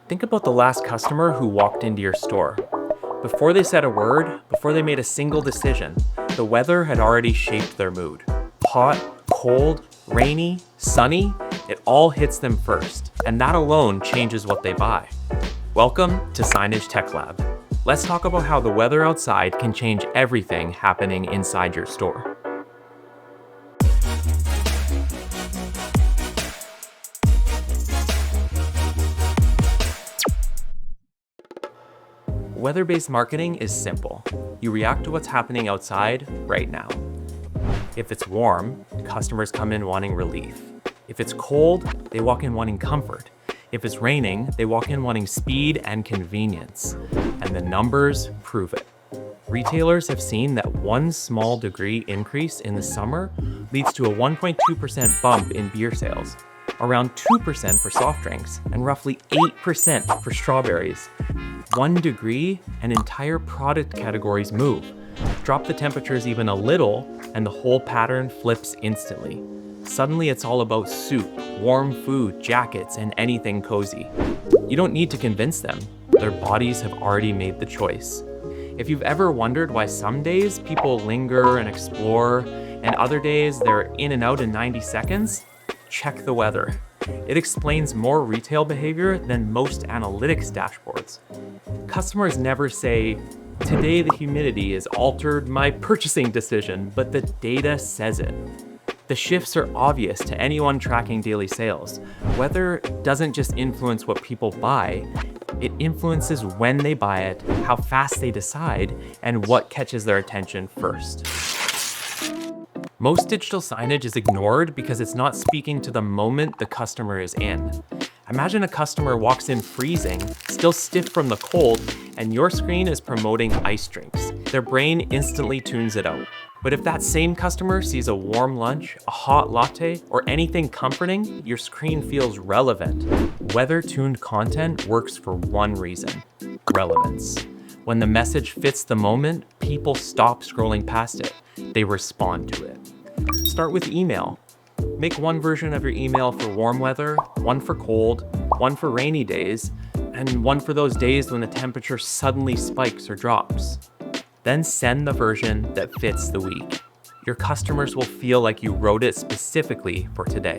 Think about the last customer who walked into your store. Before they said a word, before they made a single decision, the weather had already shaped their mood. Hot, cold, rainy, sunny, it all hits them first, and that alone changes what they buy. Welcome to Signage Tech Lab. Let's talk about how the weather outside can change everything happening inside your store. Weather-based marketing is simple. You react to what's happening outside right now. If it's warm, customers come in wanting relief. If it's cold, they walk in wanting comfort. If it's raining, they walk in wanting speed and convenience. And the numbers prove it. Retailers have seen that one small degree increase in the summer leads to a 1.2% bump in beer sales, around 2% for soft drinks, and roughly 8% for strawberries. 1 degree and entire product categories move. Drop the temperatures even a little and the whole pattern flips instantly. Suddenly it's all about soup, warm food, jackets, and anything cozy. You don't need to convince them. Their bodies have already made the choice. If you've ever wondered why some days people linger and explore and other days they're in and out in 90 seconds, check the weather. It explains more retail behavior than most analytics dashboards. Customers never say, "Today the humidity has altered my purchasing decision," but the data says it. The shifts are obvious to anyone tracking daily sales. Weather doesn't just influence what people buy, it influences when they buy it, how fast they decide, and what catches their attention first. Most digital signage is ignored because it's not speaking to the moment the customer is in. Imagine a customer walks in freezing, still stiff from the cold, and your screen is promoting ice drinks. Their brain instantly tunes it out. But if that same customer sees a warm lunch, a hot latte, or anything comforting, your screen feels relevant. Weather-tuned content works for one reason: relevance. When the message fits the moment, people stop scrolling past it. They respond to it. Start with email. Make one version of your email for warm weather, one for cold, one for rainy days, and one for those days when the temperature suddenly spikes or drops. Then send the version that fits the week. Your customers will feel like you wrote it specifically for today.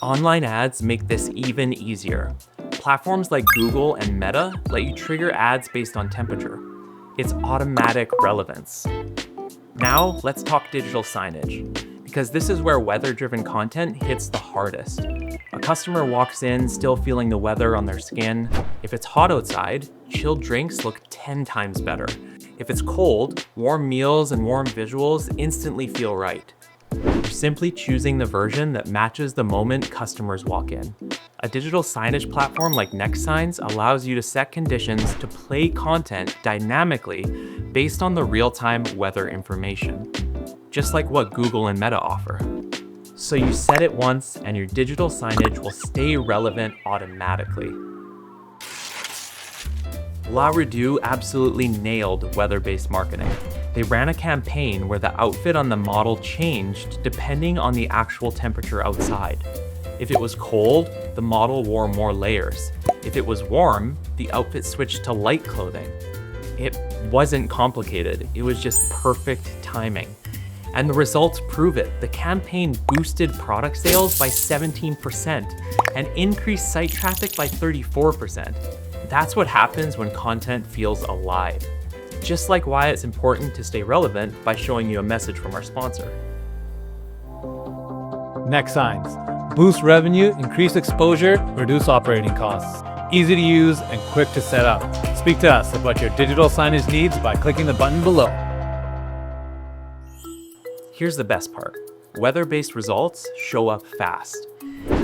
Online ads make this even easier. Platforms like Google and Meta let you trigger ads based on temperature. It's automatic relevance. Now let's talk digital signage, because this is where weather-driven content hits the hardest. A customer walks in still feeling the weather on their skin. If it's hot outside, chilled drinks look 10 times better. If it's cold, warm meals and warm visuals instantly feel right. You're simply choosing the version that matches the moment customers walk in. A digital signage platform like NextSigns allows you to set conditions to play content dynamically based on the real-time weather information, just like what Google and Meta offer. So you set it once and your digital signage will stay relevant automatically. La Redoux absolutely nailed weather-based marketing. They ran a campaign where the outfit on the model changed depending on the actual temperature outside. If it was cold, the model wore more layers. If it was warm, the outfit switched to light clothing. It wasn't complicated, it was just perfect timing. And the results prove it. The campaign boosted product sales by 17% and increased site traffic by 34%. That's what happens when content feels alive. Just like why it's important to stay relevant by showing you a message from our sponsor. NextSigns. Boost revenue, increase exposure, reduce operating costs. Easy to use and quick to set up. Speak to us about your digital signage needs by clicking the button below. Here's the best part. Weather-based results show up fast.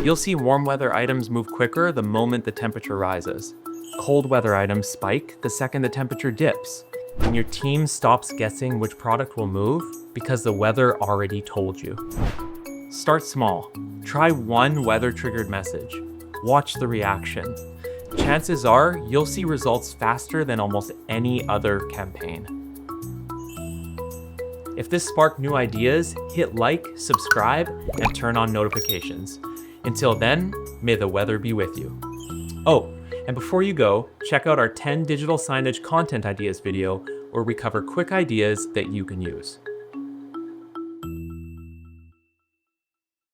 You'll see warm weather items move quicker the moment the temperature rises. Cold weather items spike the second the temperature dips. And your team stops guessing which product will move because the weather already told you. Start small. Try one weather-triggered message. Watch the reaction. Chances are you'll see results faster than almost any other campaign. If this sparked new ideas, hit like, subscribe, and turn on notifications. Until then, may the weather be with you. Oh, And before you go, check out our 10 digital signage content ideas video where we cover quick ideas that you can use.